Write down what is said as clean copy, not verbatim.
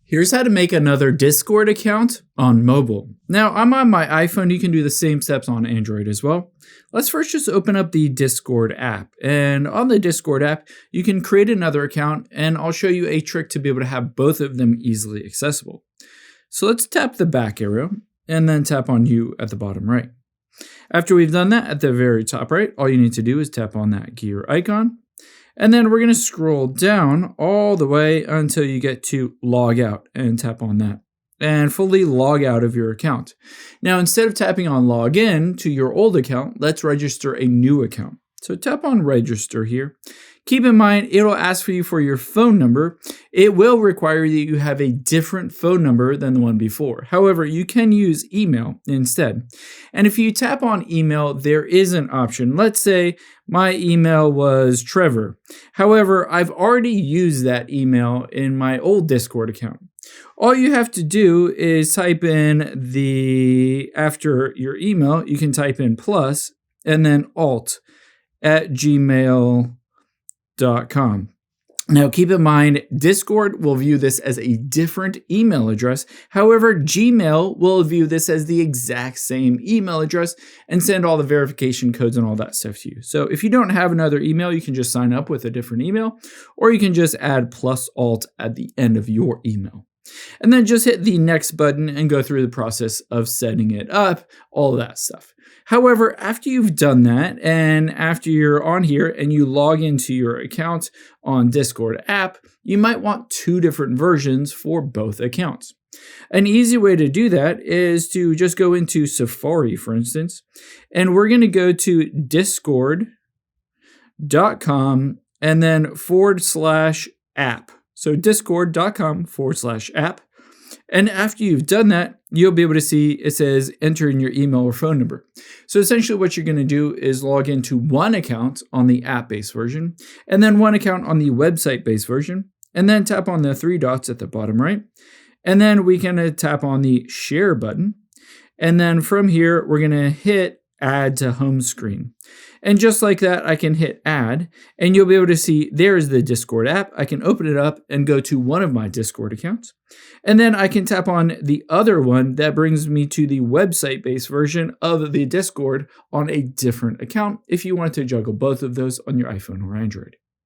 Here's how to make another Discord account on mobile. Now, I'm on my iPhone. You can do the same steps on Android as well. Let's first just open up the Discord app. And on the Discord app, you can create another account, and I'll show you a trick to be able to have both of them easily accessible. So let's tap the back arrow and then tap on You at the bottom right. After we've done that, at the very top right, all you need to do is tap on that gear icon. And then we're going to scroll down all the way until you get to log out and tap on that and fully log out of your account. Now, instead of tapping on log in to your old account, let's register a new account. So tap on register here. Keep in mind, it'll ask for you for your phone number. It will require that you have a different phone number than the one before. However, you can use email instead. And if you tap on email, there is an option. Let's say my email was Trevor. However, I've already used that email in my old Discord account. All you have to do is type in after your email, you can type in plus and then alt@gmail.com. Now, keep in mind, Discord will view this as a different email address. However, Gmail will view this as the exact same email address and send all the verification codes and all that stuff to you. So if you don't have another email, you can just sign up with a different email, or you can just add plus alt at the end of your email. And then just hit the next button and go through the process of setting it up, all that stuff. However, after you've done that and after you're on here and you log into your account on Discord app, you might want two different versions for both accounts. An easy way to do that is to just go into Safari, for instance, and we're going to go to discord.com and then /app. So discord.com/app. And after you've done that, you'll be able to see it says enter in your email or phone number. So essentially what you're going to do is log into one account on the app-based version, and then one account on the website-based version, and then tap on the three dots at the bottom right. And then we can tap on the share button. And then from here, we're going to hit add to home screen. And just like that, I can hit add, and you'll be able to see there's the Discord app. I can open it up and go to one of my Discord accounts. And then I can tap on the other one that brings me to the website-based version of the Discord on a different account if you want to juggle both of those on your iPhone or Android.